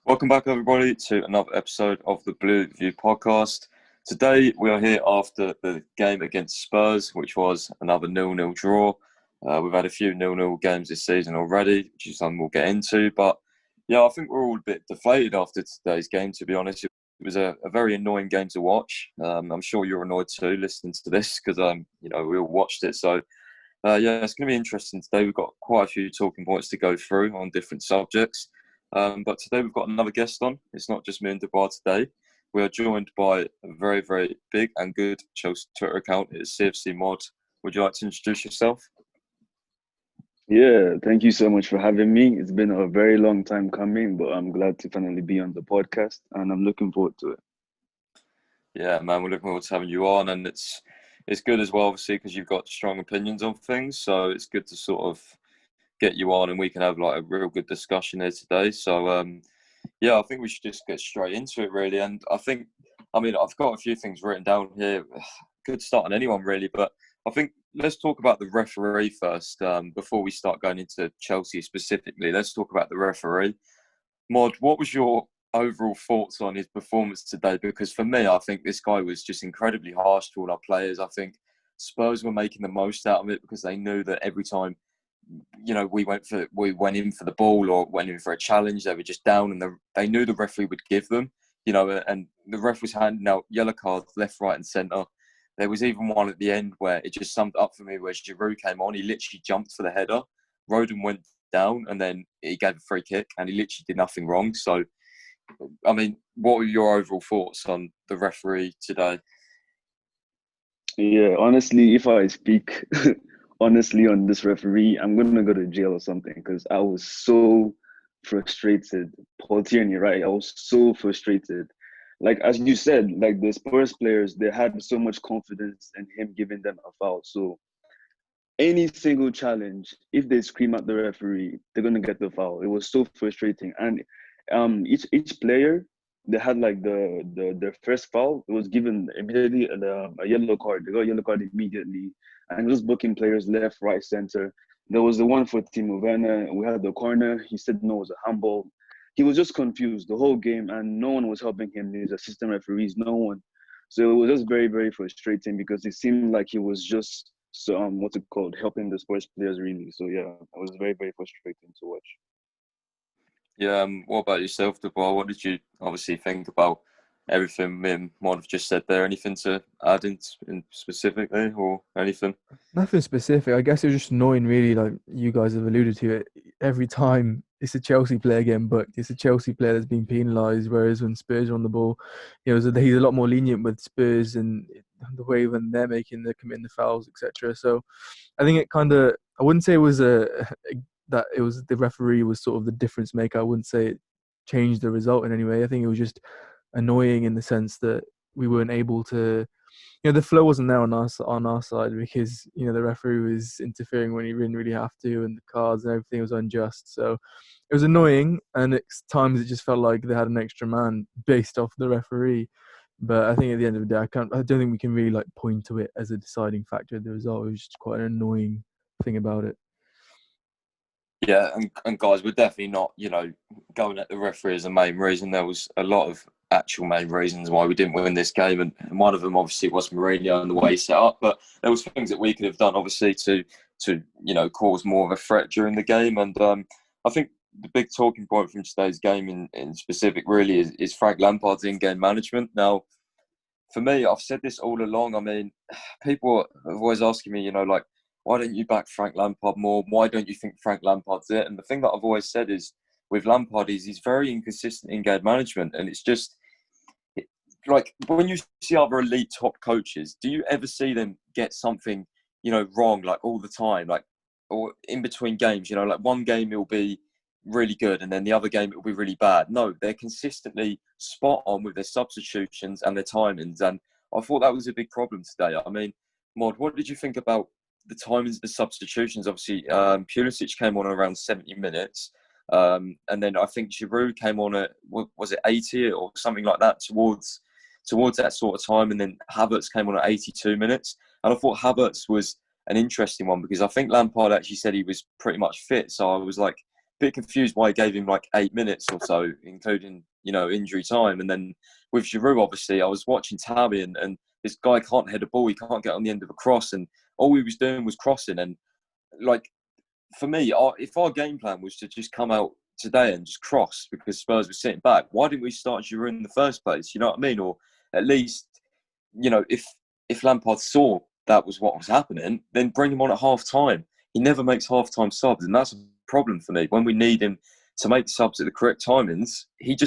Welcome back, everybody, to another episode of the Blue View podcast. Today, we are here after the game against Spurs, which was another 0-0 draw. We've had a few 0-0 games this season already, which is something we'll get into. But yeah, I think we're all a bit deflated after today's game, to be honest. It was a very annoying game to watch. I'm sure you're annoyed too, listening to this, because we all watched it. So yeah, it's going to be interesting today. We've got quite a few talking points to go through on different subjects. But today we've got another guest on. It's not just me and Dubai today. We are joined by a very, very big and good Chelsea Twitter account. It's Cfcmod. Would you like to introduce yourself? Yeah, thank you so much for having me. It's been a very long time coming, but I'm glad to finally be on the podcast and I'm looking forward to it. Yeah, man, we're looking forward to having you on, and it's good as well, obviously, because you've got strong opinions on things. So it's good to sort of get you on, and we can have like a real good discussion here today. So yeah, I think we should just get straight into it, really. And I've got a few things written down here. Could start on anyone, really, but I think let's talk about the referee first before we start going into Chelsea specifically. Let's talk about the referee. Mod, what was your overall thoughts on his performance today? Because for me, I think this guy was just incredibly harsh to all our players. I think Spurs were making the most out of it because they knew that every time we went in for the ball or went in for a challenge, they were just down, and they knew the referee would give them, and the ref was handing out yellow cards left, right, and centre. There was even one at the end where it just summed up for me where Giroud came on. He literally jumped for the header. Rodon went down, and then he gave a free kick, and he literally did nothing wrong. So, I mean, what were your overall thoughts on the referee today? Yeah, honestly, if I speak honestly on this referee, I'm gonna go to jail or something because I was so frustrated. Paul Tierney, right? I was so frustrated. Like as you said, like the Spurs players, they had so much confidence in him giving them a foul. So any single challenge, if they scream at the referee, they're gonna get the foul. It was so frustrating. And each player they had like their first foul. It was given immediately a yellow card. They got a yellow card immediately, and just booking players left, right, center. There was the one for Timo Werner. We had the corner. He said no, it was a handball. He was just confused the whole game, and no one was helping him. His assistant referees, no one. So it was just very, very frustrating because it seemed like he was just what's it called, helping the sports players really. So yeah, it was very, very frustrating to watch. Yeah, what about yourself, Dubois? What did you obviously think about everything me and Mod have just said there? Anything to add in specifically or anything? Nothing specific. I guess it was just annoying, really. Like you guys have alluded to it. Every time it's a Chelsea player getting booked, it's a Chelsea player that's being penalised. Whereas when Spurs are on the ball, he's a lot more lenient with Spurs and the way when they're committing the fouls, etc. So I think it kind of, I wouldn't say it was that it was the referee was sort of the difference maker. I wouldn't say it changed the result in any way. I think it was just annoying in the sense that we weren't able to, the flow wasn't there on our side because the referee was interfering when he didn't really have to, and the cards and everything was unjust. So it was annoying, and at times it just felt like they had an extra man based off the referee. But I think at the end of the day, I don't think we can really like point to it as a deciding factor of the result. It was just quite an annoying thing about it. Yeah, and guys, we're definitely not, going at the referee as the main reason. There was a lot of actual main reasons why we didn't win this game, and one of them obviously was Mourinho and the way he set up. But there was things that we could have done, obviously, to cause more of a threat during the game. And I think the big talking point from today's game in specific really is Frank Lampard's in-game management. Now, for me, I've said this all along. I mean, people are always asking me, like, why don't you back Frank Lampard more? Why don't you think Frank Lampard's it? And the thing that I've always said is with Lampard is he's very inconsistent in game management. And it's just like when you see other elite top coaches, do you ever see them get something, wrong like all the time? Like, or in between games, like one game it'll be really good and then the other game it'll be really bad. No, they're consistently spot on with their substitutions and their timings. And I thought that was a big problem today. I mean, Mod, what did you think about the timings of the substitutions? Obviously, Pulisic came on around 70 minutes. And then I think Giroud came on at, was it 80 or something like that towards that sort of time. And then Havertz came on at 82 minutes. And I thought Havertz was an interesting one because I think Lampard actually said he was pretty much fit. So I was like, bit confused why he gave him like 8 minutes or so, including, injury time. And then with Giroud, obviously, I was watching Tammy, and this guy can't head a ball. He can't get on the end of a cross. And all he was doing was crossing. And like, for me, if our game plan was to just come out today and just cross because Spurs were sitting back, why didn't we start Giroud in the first place? You know what I mean? Or at least, if Lampard saw that was what was happening, then bring him on at half time. He never makes half time subs, and that's a problem for me. When we need him to make subs at the correct timings, he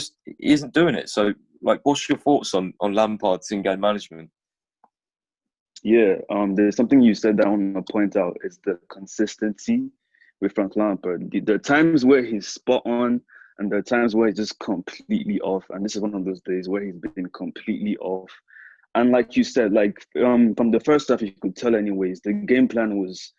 isn't doing it. So, like, what's your thoughts on Lampard's in-game management? Yeah, there's something you said that I want to point out is the consistency with Frank Lampard. The times where he's spot on and the times where he's just completely off. And this is one of those days where he's been completely off. And like you said, from the first half, you could tell anyways, the game plan was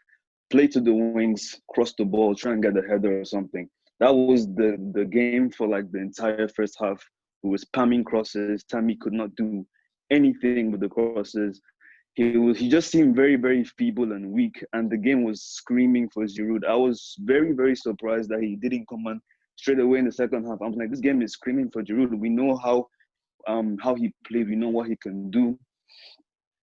play to the wings, cross the ball, try and get a header or something. That was the game for like the entire first half. He was spamming crosses. Tammy could not do anything with the crosses. He just seemed very, very feeble and weak, and the game was screaming for Giroud. I was very, very surprised that he didn't come on straight away in the second half. I was like, this game is screaming for Giroud. We know how he plays. We know what he can do.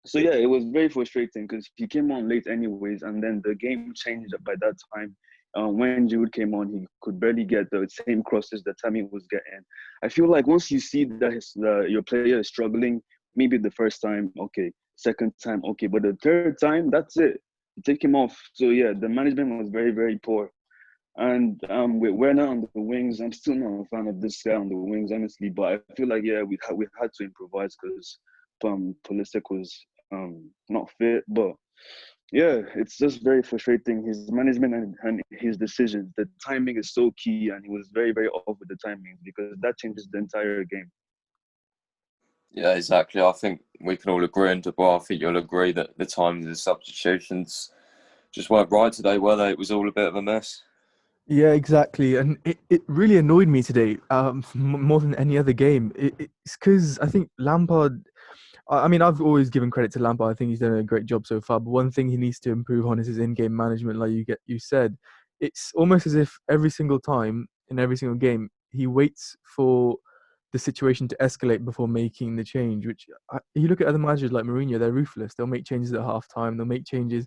So yeah, it was very frustrating because he came on late anyways, and then the game changed by that time. When Giroud came on, he could barely get the same crosses that Tammy was getting. I feel like once you see that your player is struggling, maybe the first time, okay. Second time, okay. But the third time, that's it. You take him off. So, yeah, the management was very, very poor. And with Werner on the wings, I'm still not a fan of this guy on the wings, honestly. But I feel like, yeah, we had to improvise because Pulisic was not fit. But, yeah, it's just very frustrating. His management and his decisions, the timing is so key. And he was very, very off with the timings because that changes the entire game. Yeah, exactly. I think we can all agree, and well, I think you'll agree that the times of the substitutions just weren't right today, were they? It was all a bit of a mess. Yeah, exactly. And it really annoyed me today, more than any other game. It's because I think Lampard, I mean, I've always given credit to Lampard. I think he's done a great job so far. But one thing he needs to improve on is his in-game management. Like you said, it's almost as if every single time in every single game he waits for the situation to escalate before making the change. Which you look at other managers like Mourinho, they're ruthless. They'll make changes at half time. They'll make changes.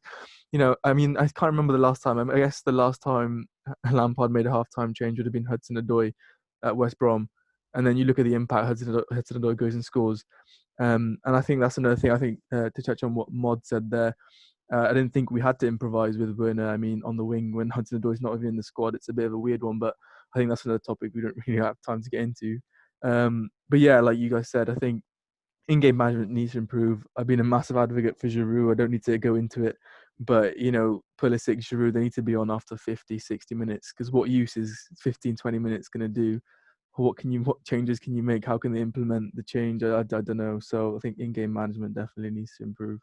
I mean, I can't remember the last time. I guess the last time Lampard made a half-time change would have been Hudson-Odoi at West Brom. And then you look at the impact Hudson-Odoi goes and scores. And I think that's another thing. I think to touch on what Mod said there, I didn't think we had to improvise with Werner. I mean, on the wing when Hudson-Odoi is not even in the squad, it's a bit of a weird one. But I think that's another topic we don't really have time to get into. But yeah, like you guys said, I think in-game management needs to improve. I've been a massive advocate for Giroud. I don't need to go into it. But, Pulisic, Giroud, they need to be on after 50, 60 minutes. Because what use is 15, 20 minutes going to do? What changes can you make? How can they implement the change? I don't know. So I think in-game management definitely needs to improve.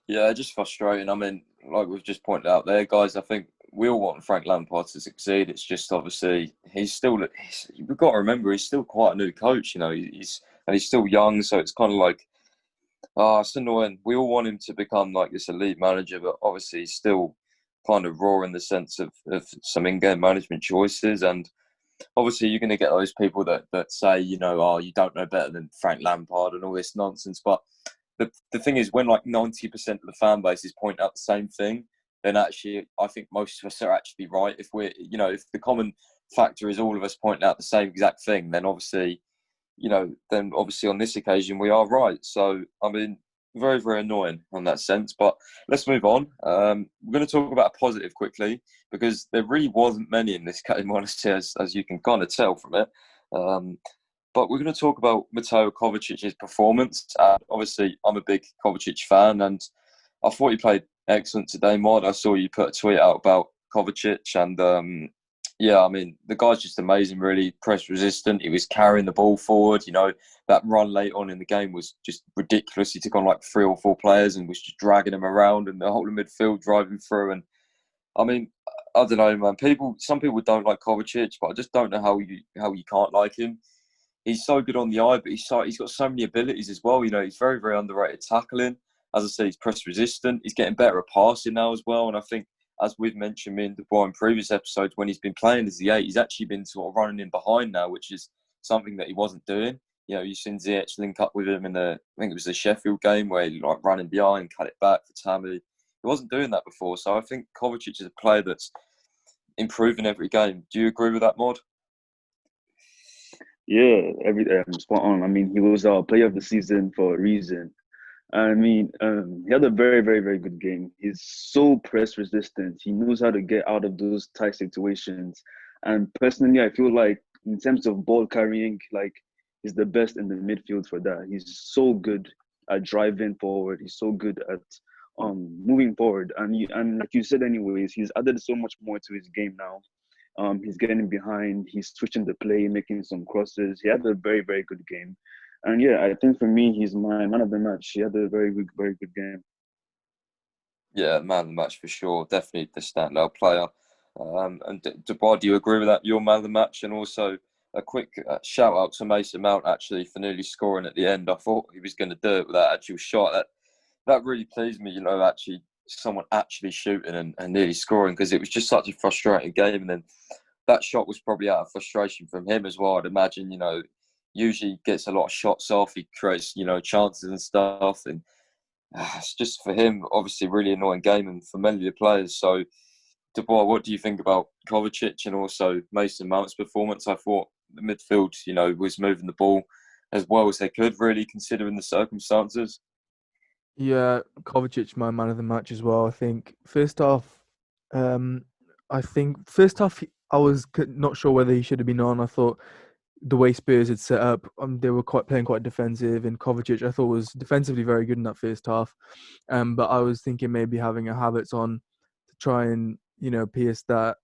Yeah, just frustrating. I mean, like we've just pointed out there, guys, I think we all want Frank Lampard to succeed. It's just obviously we've got to remember he's still quite a new coach. He's still young, so it's kind of like, it's annoying. We all want him to become like this elite manager, but obviously he's still kind of raw in the sense of some in-game management choices. And obviously you're going to get those people that say, you don't know better than Frank Lampard and all this nonsense. But the thing is, when like 90% of the fan base is pointing out the same thing, then actually I think most of us are actually right. If if the common factor is all of us pointing out the same exact thing, then obviously on this occasion we are right. So I mean, very, very annoying on that sense. But let's move on. We're going to talk about a positive quickly because there really wasn't many in this game, honestly, as you can kind of tell from it. But we're going to talk about Mateo Kovacic's performance. Obviously, I'm a big Kovacic fan, and I thought he played excellent today, Mod. I saw you put a tweet out about Kovacic, and I mean, the guy's just amazing, really press resistant. He was carrying the ball forward. That run late on in the game was just ridiculous. He took on like 3 or 4 players and was just dragging them around and the whole of midfield driving through. And I mean, I don't know, man. Some people don't like Kovacic, but I just don't know how you can't like him. He's so good on the eye, but he's got so many abilities as well. He's very, very underrated tackling. As I say, he's press resistant. He's getting better at passing now as well. And I think as we've mentioned in De Boer in previous episodes, when he's been playing as the 8, he's actually been sort of running in behind now, which is something that he wasn't doing. You know, you've seen Ziyech link up with him in I think it was the Sheffield game, where he like running behind, cut it back for Tammy. He wasn't doing that before. So I think Kovacic is a player that's improving every game. Do you agree with that, Mod? Yeah, spot on. I mean, he was our player of the season for a reason. I mean, he had a very, very, very good game. He's so press resistant. He knows how to get out of those tight situations. And personally, I feel like in terms of ball carrying, like he's the best in the midfield for that. He's so good at driving forward. He's so good at moving forward. And like you said, anyways, he's added so much more to his game now. He's getting behind. He's switching the play, making some crosses. He had a very, very good game. And yeah, I think for me, he's my man of the match. He had a very good game. Yeah, man of the match for sure. Definitely the standout player. And De Boer, do you agree with that? Your man of the match, and also a quick shout out to Mason Mount actually for nearly scoring at the end. I thought he was going to do it with that actual shot. That really pleased me. You know, actually someone actually shooting and nearly scoring, because it was just such a frustrating game. And then that shot was probably out of frustration from him as well. I'd imagine. You know, usually gets a lot of shots off. He creates chances and stuff, and it's just for him obviously really annoying game and for many of the players. So, De Boer, what do you think about Kovacic and also Mason Mount's performance? I thought the midfield, was moving the ball as well as they could, really considering the circumstances. Yeah, Kovacic, my man of the match as well. I think first half, I was not sure whether he should have been on. I thought the way Spurs had set up, they were playing quite defensive, and Kovacic I thought was defensively very good in that first half. But I was thinking maybe having a Havertz on to try and pierce that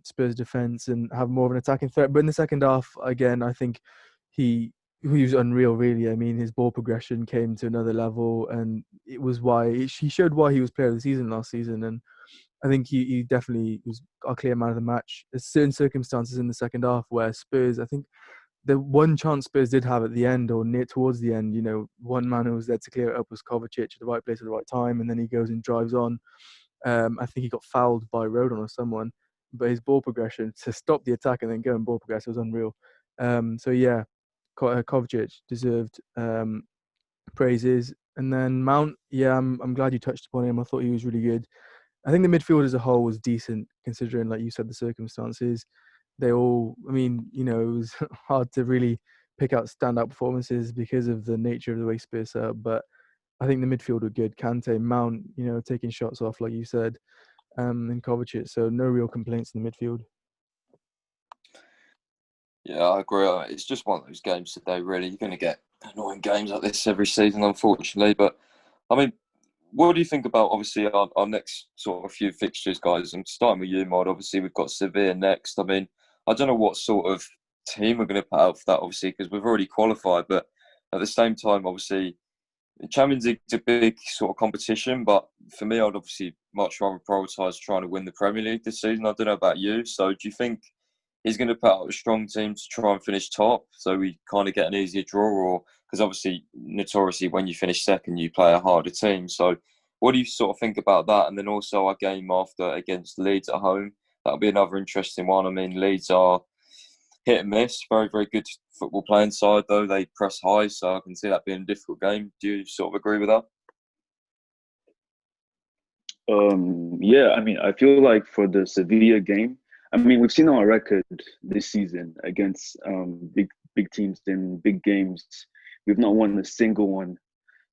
Spurs defense and have more of an attacking threat. But in the second half, again, I think he was unreal, really. I mean, his ball progression came to another level, and it was he showed why he was player of the season last season. And I think he definitely was our clear man of the match. There's certain circumstances in the second half where Spurs, I think the one chance Spurs did have at the end or near towards the end, one man who was there to clear it up was Kovacic at the right place at the right time, and then he goes and drives on. I think he got fouled by Rodon or someone, but his ball progression to stop the attack and then go and ball progress was unreal. So yeah, Kovacic deserved praises. And then Mount, yeah, I'm glad you touched upon him. I thought he was really good. I think the midfield as a whole was decent, considering, like you said, the circumstances. They all, I mean, it was hard to really pick out standout performances because of the nature of the way Spurs set up. But I think the midfield were good. Kante, Mount, taking shots off, like you said, and Kovacic. So no real complaints in the midfield. Yeah, I agree. It's just one of those games today, really. You're going to get annoying games like this every season, unfortunately. But, I mean, what do you think about, obviously, our next sort of few fixtures, guys? I'm starting with you, Mod. Obviously, we've got Sevilla next. I mean, I don't know what sort of team we're going to put out for that, obviously, because we've already qualified. But at the same time, obviously, the Champions League's a big sort of competition. But for me, I'd obviously much rather prioritise trying to win the Premier League this season. I don't know about you. So do you think he's going to put out a strong team to try and finish top, so we kind of get an easier draw? Or because obviously, notoriously, when you finish second, you play a harder team. So what do you sort of think about that? And then also our game after against Leeds at home, that'll be another interesting one. I mean, Leeds are hit and miss, very, very good football playing side, though. They press high, so I can see that being a difficult game. Do you sort of agree with that? Yeah, I mean, I feel like for the Sevilla game, I mean, we've seen our record this season against big teams in big games. We've not won a single one.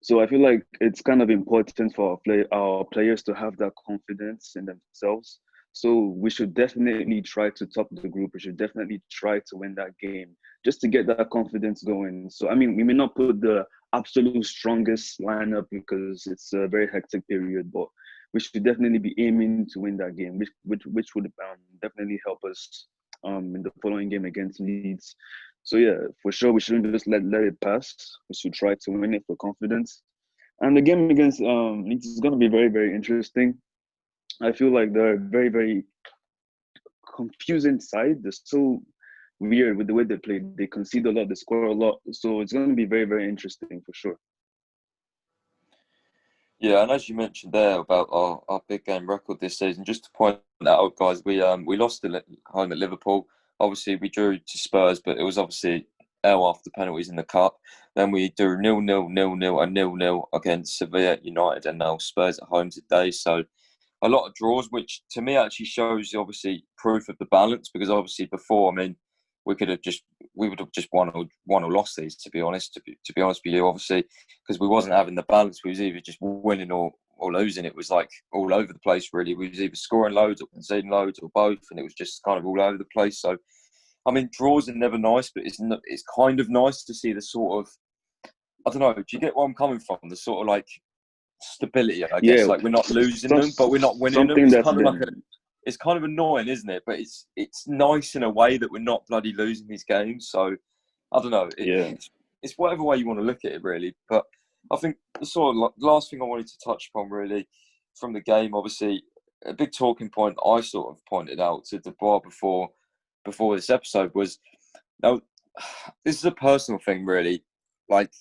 So I feel like it's kind of important for our players to have that confidence in themselves. So we should definitely try to top the group. We should definitely try to win that game just to get that confidence going. So, I mean, we may not put the absolute strongest lineup because it's a very hectic period, but we should definitely be aiming to win that game, which would definitely help us in the following game against Leeds. So yeah, for sure, we shouldn't just let it pass. We should try to win it for confidence. And the game against Leeds is going to be very, very interesting. I feel like they're a very, very confusing side. They're so weird with the way they play. They concede a lot, they score a lot. So it's going to be very, very interesting for sure. Yeah, and as you mentioned there about our big game record this season, just to point that out, guys, we lost at home at Liverpool. Obviously, we drew to Spurs, but it was obviously L after penalties in the cup. Then we do 0-0, 0-0, and 0-0 against Sevilla United, and now Spurs at home today. So a lot of draws, which to me actually shows obviously proof of the balance. Because obviously before, I mean, we would have just won or lost these. To be honest, to be honest with you, obviously, because we wasn't having the balance. We was either just winning or losing. It was like all over the place really. We was either scoring loads or conceding loads or both, and it was just kind of all over the place. So I mean, draws are never nice, but it's kind of nice to see the sort of, I don't know. Do you get where I'm coming from? The sort of like stability, I guess. Yeah, Like we're not losing some, them, but we're not winning them. something It's that's kind of like been it's kind of annoying, isn't it? But it's nice in a way that we're not bloody losing these games. So I don't know. yeah. It's whatever way you want to look at it, really. But I think the sort of last thing I wanted to touch upon, really, from the game, obviously, a big talking point I sort of pointed out to Dubois before this episode was, now, this is a personal thing, really, like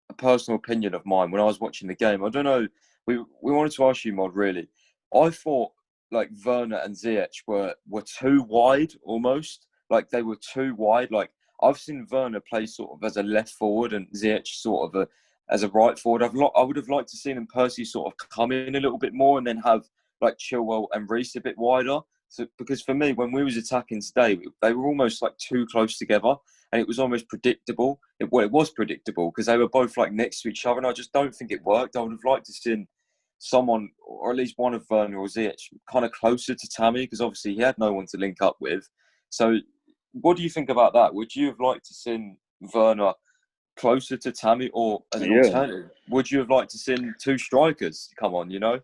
a personal opinion of mine. When I was watching the game, I don't know. We wanted to ask you, Mod. Really, I thought like Werner and Ziyech were too wide almost. Like they were too wide. Like I've seen Werner play sort of as a left forward and Ziyech sort of as a right forward. I would have liked to see them Percy sort of come in a little bit more and then have like Chilwell and Reece a bit wider. So because for me, when we was attacking today, they were almost like too close together, and it was almost predictable. It was predictable because they were both like next to each other, and I just don't think it worked. I would have liked to see someone, or at least one of Werner or Ziyech, kind of closer to Tammy, because obviously he had no one to link up with. So, what do you think about that? Would you have liked to see Werner closer to Tammy, or as an Yeah, alternative, would you have liked to see two strikers come on? You know?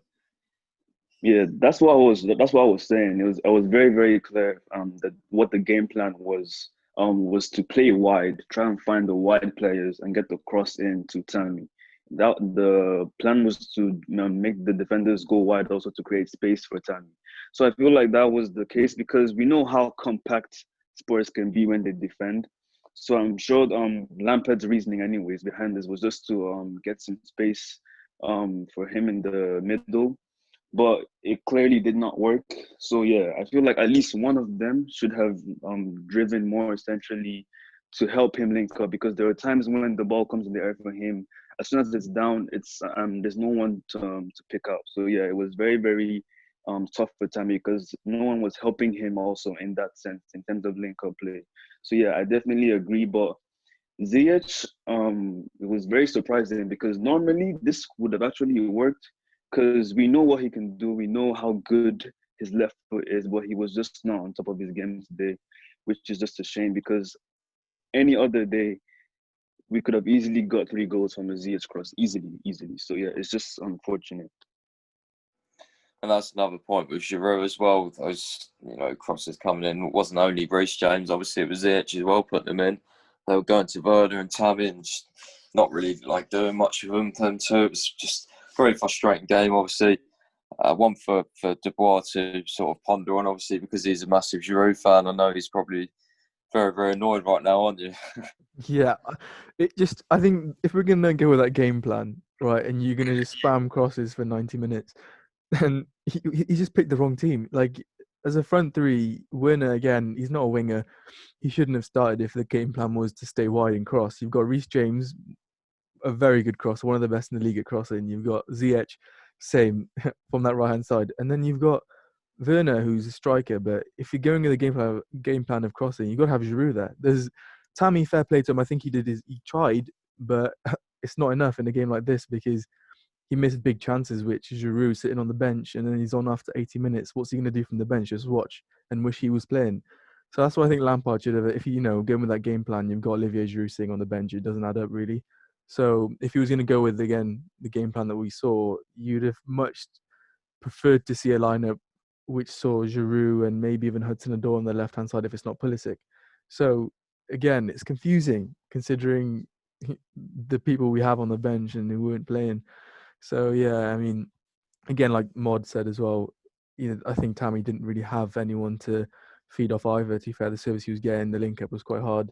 yeah. That's what I was saying. I was very, very clear that what the game plan was to play wide, try and find the wide players and get the cross in to Tammy. That the plan was to make the defenders go wide, also to create space for Tammy. So I feel like that was the case because we know how compact Spurs can be when they defend. So I'm sure Lampard's reasoning, anyways, behind this was just to get some space for him in the middle, but it clearly did not work. So yeah, I feel like at least one of them should have driven more essentially to help him link up, because there are times when the ball comes in the air for him. As soon as it's down, it's there's no one to pick up. So yeah, it was very, very tough for Tammy because no one was helping him also in that sense in terms of link up play. So yeah, I definitely agree. But Ziyech, it was very surprising because normally this would have actually worked because we know what he can do. We know how good his left foot is, but he was just not on top of his game today, which is just a shame because any other day we could have easily got 3 goals from a Ziyech cross, easily, easily. So yeah, it's just unfortunate. And that's another point with Giroud as well. Those, crosses coming in. It wasn't only Reece James, obviously it was Ziyech as well putting them in. They were going to Werner and Tammy and just not really like doing much of them too. It was just a very frustrating game, obviously. One for Dubois to sort of ponder on, obviously, because he's a massive Giroud fan. I know he's probably very, very annoyed right now, aren't you? Yeah, I think if we're gonna go with that game plan, right, and you're gonna just spam crosses for 90 minutes, then he just picked the wrong team. Like as a front three, Werner again, he's not a winger. He shouldn't have started if the game plan was to stay wide and cross. You've got Reece James, a very good cross, one of the best in the league at crossing. You've got Ziyech, same from that right hand side, and then you've got Werner, who's a striker. But if you're going with the game plan of crossing, you've got to have Giroud there. There's Tammy, fair play to him. I think he tried, but it's not enough in a game like this because he missed big chances, which Giroud sitting on the bench and then he's on after 80 minutes. What's he going to do from the bench? Just watch and wish he was playing. So that's why I think Lampard should have, if you going with that game plan, you've got Olivier Giroud sitting on the bench. It doesn't add up really. So if he was going to go with, again, the game plan that we saw, you'd have much preferred to see a lineup which saw Giroud and maybe even Hudson-Odoi on the left-hand side if it's not Pulisic. So again, it's confusing considering the people we have on the bench and who weren't playing. So yeah, I mean, again, like Mod said as well, I think Tammy didn't really have anyone to feed off either. To be fair, the service he was getting, the link up was quite hard,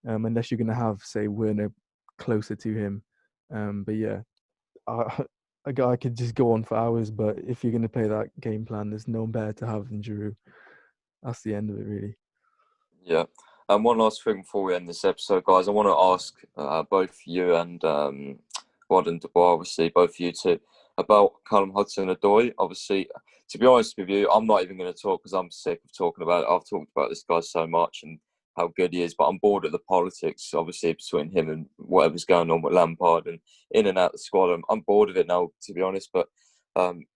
unless you're going to have, say, Werner closer to him. But yeah, I could just go on for hours, but if you're going to play that game plan, there's no one better to have than Giroud. That's the end of it, really. Yeah. And one last thing before we end this episode, guys, I want to ask both you and Wad and Dubois, obviously, both you two, about Callum Hudson-Odoi. Obviously, to be honest with you, I'm not even going to talk because I'm sick of talking about it. I've talked about this guy so much and how good he is, but I'm bored of the politics, obviously, between him and whatever's going on with Lampard and in and out the squad. I'm bored of it now, to be honest. But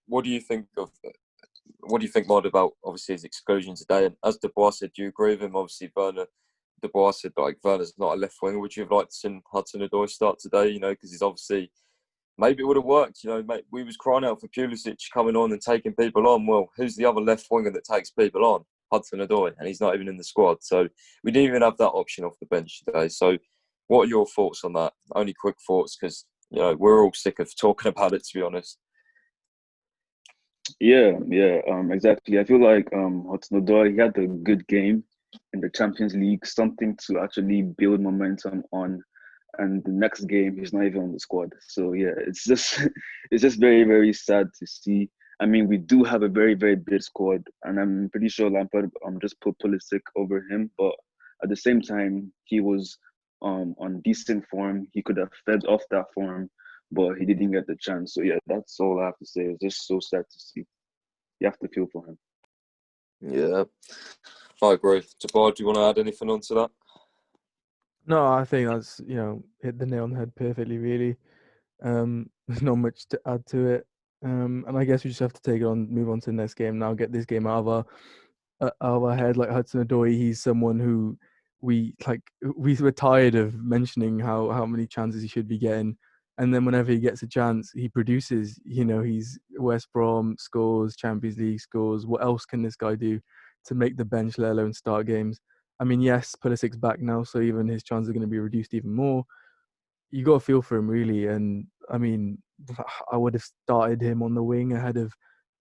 what do you think, Mod, about obviously his exclusion today? And as Dubois said, do you agree with him? Obviously, Dubois said like Werner's not a left winger. Would you have liked to see Hudson-Odoi start today? You know, because he's obviously, maybe it would have worked. You know, mate, we was crying out for Pulisic coming on and taking people on. Well, who's the other left winger that takes people on? Hudson-Odoi, and he's not even in the squad. So we didn't even have that option off the bench today. So what are your thoughts on that? Only quick thoughts, because you know we're all sick of talking about it, to be honest. Yeah, exactly. I feel like Hudson-Odoi, he had a good game in the Champions League, something to actually build momentum on. And the next game, he's not even on the squad. So yeah, it's just it's just very, very sad to see. I mean, we do have a very, very big squad, and I'm pretty sure Lampard just put Pulisic over him. But at the same time, he was on decent form. He could have fed off that form, but he didn't get the chance. So yeah, that's all I have to say. It's just so sad to see. You have to feel for him. Yeah, I agree. Jabbar, do you want to add anything on to that? No, I think that's, hit the nail on the head perfectly, really. There's not much to add to it. And I guess we just have to move on to the next game now, get this game out of our head. Like Hudson-Odoi, he's someone who we were tired of mentioning how many chances he should be getting. And then whenever he gets a chance, he produces. He's West Brom, scores, Champions League scores. What else can this guy do to make the bench, let alone start games? I mean, yes, Pulisic's back now, so even his chances are going to be reduced even more. You got to feel for him, really. And I mean, I would have started him on the wing ahead of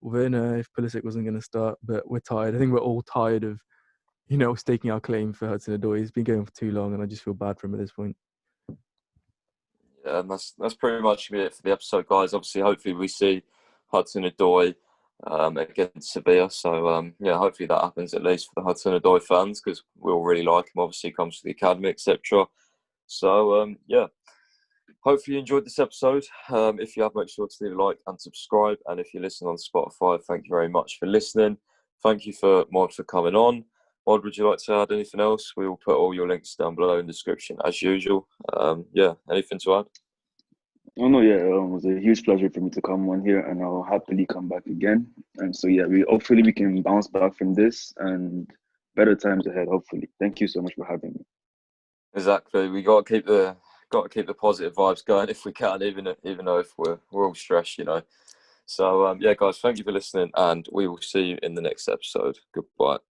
Werner if Pulisic wasn't going to start. But we're tired. I think we're all tired of, staking our claim for Hudson-Odoi. He's been going for too long, and I just feel bad for him at this point. Yeah, and that's pretty much it for the episode, guys. Obviously, hopefully we see Hudson-Odoi against Sevilla. So yeah, hopefully that happens at least for the Hudson-Odoi fans, because we all really like him. Obviously, he comes to the academy, etc. So yeah, hopefully you enjoyed this episode. If you have, make sure to leave a like and subscribe. And if you listen on Spotify, thank you very much for listening. Thank you for Mod for coming on. Mod, would you like to add anything else? We will put all your links down below in the description as usual. Yeah, anything to add? Oh no, yeah, it was a huge pleasure for me to come on here, and I'll happily come back again. And so yeah, hopefully we can bounce back from this and better times ahead. Hopefully, thank you so much for having me. Exactly, we got to keep the positive vibes going if we can, even though if we're all stressed, So yeah, guys, thank you for listening, and we will see you in the next episode. Goodbye.